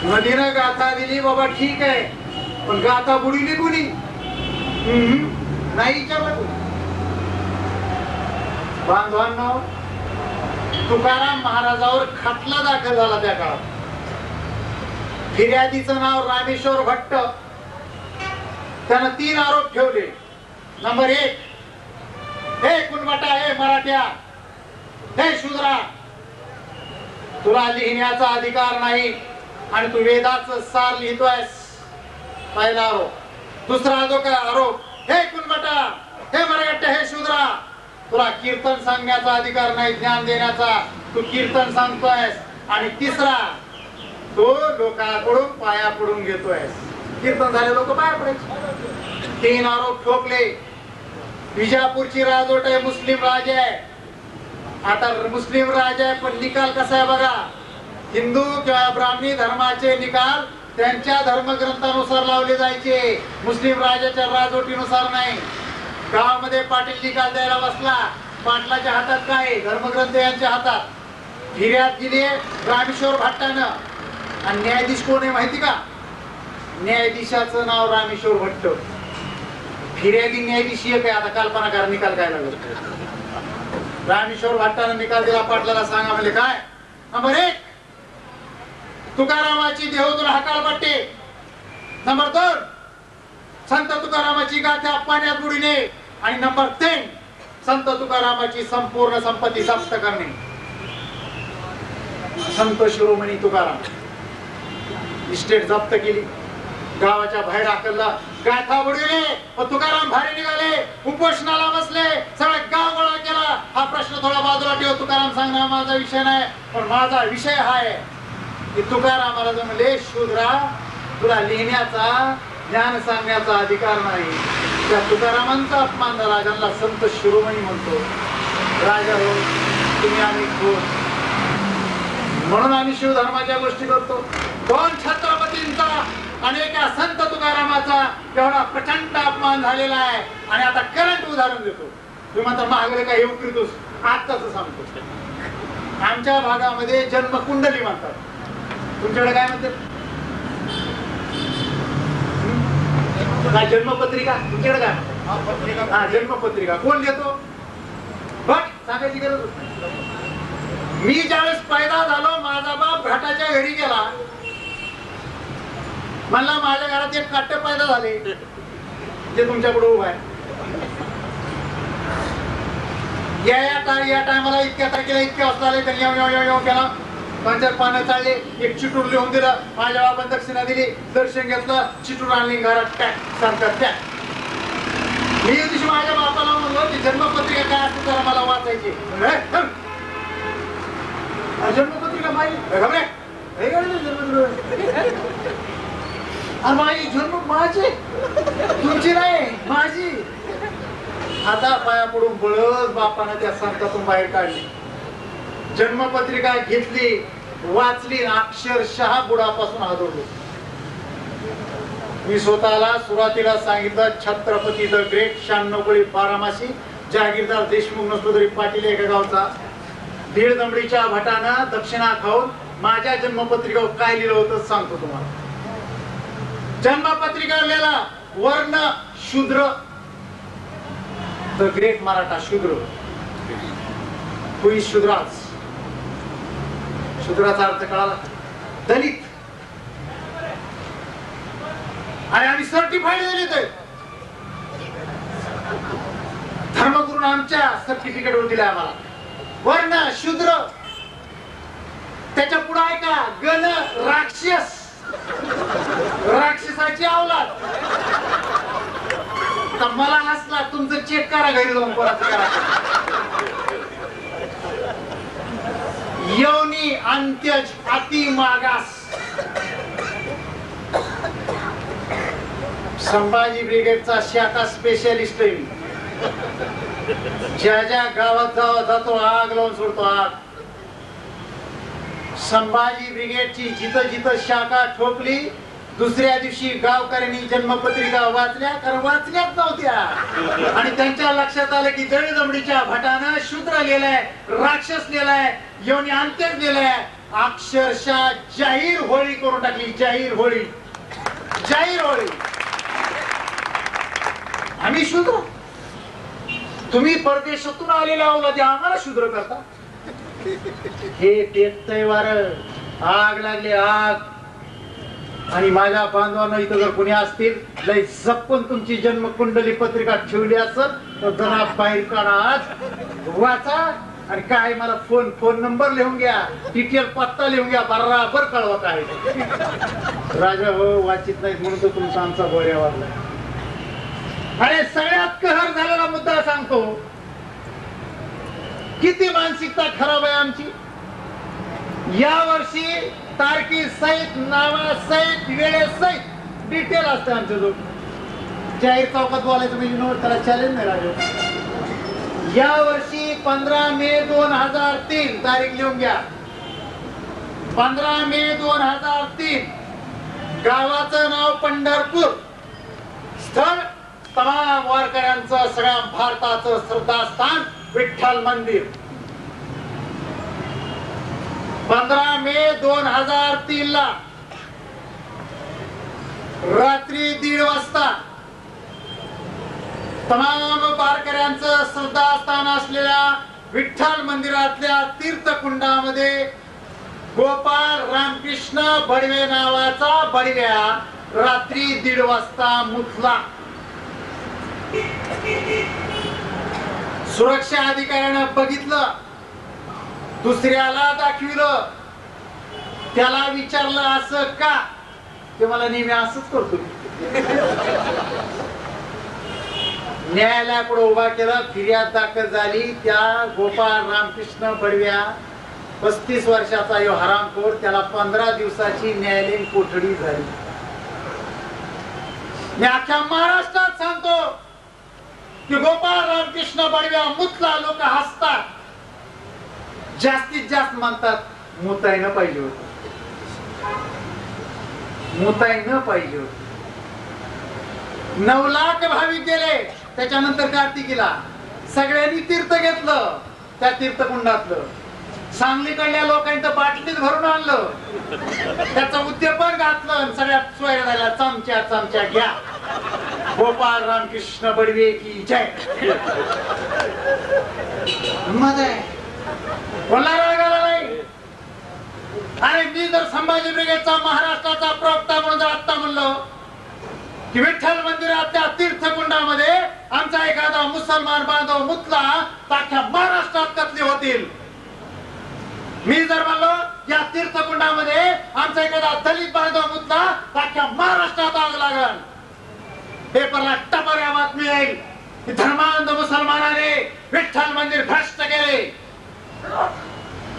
नदीनं गाथा दिली बाबा ठीक आहे, पण गाथा बुडीली कुणी? नाही विचारलं कुणी. बांधवांनो, तुकाराम महाराजावर खटला दाखल झाला त्या काळात. फिर्यादीचं नाव रामेश्वर भट्ट. त्यानं 3 आरोप ठेवले. नंबर 1, हे कुणबटा, हे मराठ्या, हे शूद्रा, तुला लिहिण्याचा अधिकार नाही आणि तू वेदाचं सार लिहितोयस. पहिला आरोप. दुसरा आरोप, हे कुणबटा, हे मराठ्या, हे शूद्रा, तुला कीर्तन सांगण्याचा अधिकार नाही, ज्ञान देण्याचा, तू कीर्तन सांगतोयस. आणि तिसरा, तो लोकांकडून पाया पडून घेतोयस. कीर्तन झाले लोक पाया पडायचे. 3 आरोप ठोकले. विजापूरची राजवट आहे, मुस्लिम राज आहे. आता मुस्लिम राज आहे, पण निकाल कसा आहे बघा. हिंदू किंवा ब्राह्मणी धर्माचे निकाल त्यांच्या धर्मग्रंथानुसार लावले जायचे, मुस्लिम राजाच्या राजवटीनुसार नाही. गावामध्ये पाटील निकाल द्यायला बसला, पाटलाच्या हातात काय? धर्मग्रंथ यांच्या हातात. फिर्याद दिली रामेश्वर भट्टानं. आणि न्यायाधीश कोण आहे माहिती का? न्यायाधीशाचं नाव रामेश्वर भट्ट. फिर्यादी न्यायाधीश एक आहे. आता कल्पना करा निकाल काय लागला. रामेश्वर भट्टानं निकाल दिला. पाटलाला सांगा म्हणजे काय? नंबर 1, तुकारामाची देहोतून हकालपट्टी. नंबर 2, संत तुकारामाची गाथा पाण्यात बुडविणे. आणि नंबर 3, संत तुकारामाची संपूर्ण संपत्ती जप्त करणे. संत शिरोमणी तुकाराम इस्टेट जप्त केली, गावाच्या बाहेर हाकलला, गाथा बुडविले. तुकाराम बाहेर निघाले, उपोषणाला बसले, सगळं गाव गोळा केला. हा प्रश्न थोडा बाजूला ठेव, तुकाराम सांगणार माझा विषय नाही, पण माझा विषय हा आहे की तुकारामाला जमले, शूद्रा, तुला लिहिण्याचा, ज्ञान सांगण्याचा अधिकार नाही. त्या तुकारामांचा अपमान झाला, ज्यांना संत शिरोमणी म्हणतो. राजा हो, तुम्ही आम्ही खोट, म्हणून आम्ही शिवधर्माच्या गोष्टी करतो. 2 छत्रपतींचा आणि एका संत तुकारामाचा एवढा प्रचंड अपमान झालेला आहे. आणि आता करंट उदाहरण देतो. तुम्ही म्हणता महागडे काय येऊ करतोस, आत्ताच सांगतो. आमच्या भागामध्ये जन्मकुंडली म्हणतात. तुमच्याकडे काय म्हणतात? काय जन्मपत्रिका? तुमच्याकडे काय म्हणतात? हा, जन्मपत्रिका. कोण देतो? बट सांगायची गरज होती. मी ज्यावेळेस पैदा झालो, माझा बाप घाटाच्या घरी गेला, म्हणला माझ्या घरात एक काट्य पैदा झाले, जे तुमच्या पुढे उभा आहे. या टायमाला इतक्या तारखेला इतक्या वाजता आले, त्यांनी येऊ केला, 5-4 पानं चालले, एक चिटूर लिहून दिलं, माझ्या बाबांनी दक्षिणा दिली, दर्शन घेतलं, चिटूर आणली घरात, टॅक सांगतात टॅक. मी दिवशी माझ्या बापाला म्हणलो की जन्मपत्रिका काय असते जरा मला वाचायची. जन्मपत्रिका माझी माझी जन्म माझी, तुमची नाही, माझी. आता पाया पडून बळच बापानं त्या संतातून बाहेर काढली. जन्मपत्रिका घेतली, वाचली, अक्षरशः बुडापासून हादरलो. मी स्वतःला सुरुवातीला सांगितलं, छत्रपती द ग्रेट, 96 बारामासी, जहागीरदार देशमुख नसतो तरी पाटील एका गावचा. 1.5 दमडीच्या भटानं दक्षिणा खाऊन माझ्या जन्मपत्रिकेवर काय लिहिलं होतं सांगतो तुम्हाला. जन्मपत्रिका लिहिला, वर्ण शूद्र, द ग्रेट मराठा शूद्र. कुणी शूद्राच, शूद्राचा अर्थ कळाला, दलित. आणि आम्ही सर्टिफाईड दलित आहे. धर्मगुरूने आमच्या सर्टिफिकेट दिले आम्हाला. वर्ण शूद्र, त्याच्या पुढे आहे का गण राक्षस, राक्षसाची अवलाद. तर मला हसला, तुमचं चेक करा घरी जाऊन परत करा. योनी अंत्यज अति मागास. संभाजी ब्रिगेडचा शाखा स्पेशलिस्ट आहे. ज्या ज्या गावात जातो आग लावून सोडतो आग. संभाजी ब्रिगेडची जिथं जिथं शाखा ठोकली, दुसऱ्या दिवशी गावकऱ्यांनी जन्मपत्रिका वाचल्या, कारण वाचल्याच नव्हत्या. आणि त्यांच्या लक्षात आलं की 1.5 दमडीच्या भटानं शूद्र लिहिलाय, राक्षस लिहिलाय, योनी अंत्यज लिहिलाय. अक्षरशः जाहीर होळी करून टाकली. जाहीर होळी. जाहीर होळी. आम्ही शूद्र, तुम्ही परदेशातून आलेला अवलादी आम्हाला शूद्र करता. हे पेटतय वार, आग लागली आग. आणि माझ्या बांधवांना इथं जर कोणी असतील लय जपून तुमची जन्मकुंडली पत्रिका ठेवली असेल तर जरा बाहेर काढा, आज वाचा. आणि काय मला फोन नंबर लिहून घ्या, डिटेल पत्ता लिहून घ्या, बराबर कळवा काय. राजा हो वाचित नाहीत म्हणून तो तुमचा आमचा गोळ्या वाजला. आणि सगळ्यात कहर झालेला मुद्दा सांगतो, किती मानसिकता खराब आहे आमची. या वर्षी तारखी सहित, नावासहित, वेळेसहित डिटेल असते आमच्या जवळ. जाहीर चौकात बोलायचं म्हणजे नोट त्याला चॅलेंज नाही राजा. या वर्षी 15 मे 2003 तारीख लिहून घ्या. 15 मे 2003. गावाचं नाव पंढरपूर. स्थळ तमाम वारकऱ्यांचं, सगळ्या भारताचं श्रद्धास्थान विठ्ठल मंदिर. 15 मे 2003 ला रात्री 1:30 वाजता तमाम वारकऱ्यांचं श्रद्धास्थान असलेल्या विठ्ठल मंदिरातल्या तीर्थकुंडामध्ये गोपाळ रामकृष्ण बडवे नावाचा बडव्या रात्री 1:30 वाजता मुतला. सुरक्षा अधिकाऱ्यानं बघितलं, दुसऱ्याला दाखविलं, त्याला विचारलं असं का, ते मला नेहमी असंच करतो. न्यायालयापुढे उभा केला, फिर्याद दाखल झाली. त्या गोपाळ रामकृष्ण बडव्या 35 वर्षाचा यो हरामखोर, त्याला 15 दिवसाची न्यायालयीन कोठडी झाली. मी अख्ख्या महाराष्ट्रात सांगतो की गोपाळ रामकृष्ण बडव्या मुतला. लोक हसतात, जास्तीत जास्त म्हणतात मुताय न पाहिजे होत, मुताय न पाहिजे होत. 9 लाख भाविक गेले त्याच्यानंतर कार्तिकीला. सगळ्यांनी तीर्थ घेतलं त्या तीर्थकुंडातलं. सांगलीकडल्या लोकांनी तर बाटलीत भरून आणलं, त्याचं उद्यापन घातलं. सगळ्यात सोय झाल्या, चमच्या चमच्या घ्या. गोपाळ रामकृष्ण बडवे की जय. कोणाला राग आला नाही. अरे मी जर संभाजी ब्रिगेडचा महाराष्ट्राचा प्रवक्ता म्हणून जर आता म्हणलो की विठ्ठल मंदिरातल्या तीर्थकुंडामध्ये आमचा एखादा मुसलमान बांधव मुतला तर अख्ख्या महाराष्ट्रात कत्ले होतील. मी जर म्हणलो या तीर्थकुंडामध्ये आमचा एखादा दलित बांधव मुतला तर अख्ख्या महाराष्ट्रात आग लागल. पेपरला टपाऱ्या बातमी येईल की धर्मांध मुसलमानाने विठ्ठल मंदिर भ्रष्ट केले.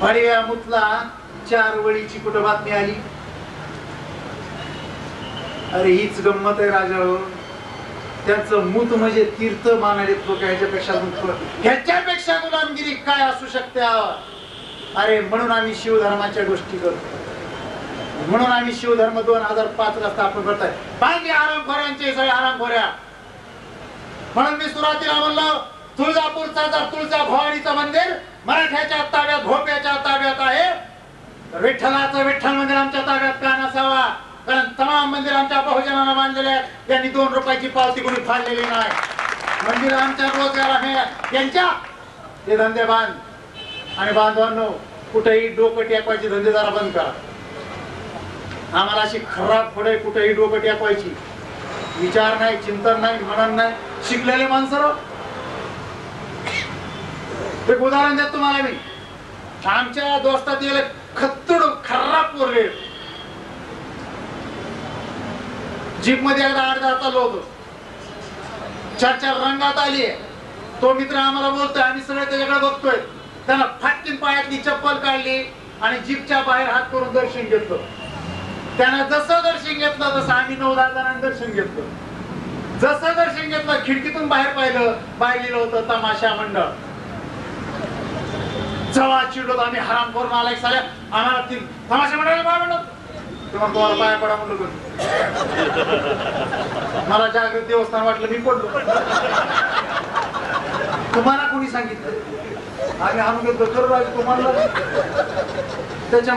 बडव्या मुतला, 4 वळीची कुठं बातमी आली. अरे हीच गंमत आहे राजा. त्यांचं मूत म्हणजे तीर्थ मानाले लोक, ह्याच्यापेक्षा गुलामगिरी काय असू शकते. अरे म्हणून आम्ही शिवधर्माच्या गोष्टी करतो, म्हणून आम्ही शिवधर्म 2005 ला स्थापन करताय. बाकी आरामखोऱ्यांचे सगळे आरामखोऱ्या. म्हणून मी सुरुवातीला म्हणलो तुळजापूरचा जर तुळजा भवानीचं मंदिर मराठ्याच्या ताब्यात, भोप्याच्या ताब्यात आहे, विठ्ठलाचं विठ्ठल मंदिर आमच्या ताब्यात का नसावा. कारण तमाम मंदिर आमच्या बहुजनांना बांधलेले आहेत, त्यांनी 2 रुपयाची पावती कोणी फाडलेली नाही. मंदिर आमच्या रोजगार आहे त्यांच्या. ते धंदे बांध. आणि बांधवांनो, कुठेही डोकं टेकवायची धंदे जरा बंद करा. आम्हाला अशी खराब पुढे कुठेही डोकं टेकवायची विचार नाही, चिंतन नाही, मनन नाही. शिकलेले माणसं. एक उदाहरण देतो तुम्हाला मी. आमच्या दोस्तात गेले खत्तड खराब पोरले. जीप मध्ये एकदा 8-10 चाललो होतो. 4 रंगात आली. तो मित्र आम्हाला बोलतोय, आम्ही सगळे त्याच्याकडे बघतोय. त्याला फाटकीन पायातली चप्पल काढली आणि जीपच्या बाहेर हात करून दर्शन घेतलं. त्यानं जसं दर्शन घेतलं तसं आम्ही 9-10 जणांनी दर्शन घेतलं. जसं दर्शन घेतलं खिडकीतून बाहेर पाहिलं, बाहेर लिहिलं होतं तमाशा मंडळ. जवा चिडलो आम्ही, हरामखोर नालायक साल्या, आम्हाला तमाशा मंडळाला काय म्हणत. तुम्हाला पाया पडा म्हणलं. मला जागृत देवस्थान वाटलं, मी पडलो. तुम्हाला कोणी सांगितलं. आम्ही आणून घेतो खरं राज तुम्हाला त्याच्या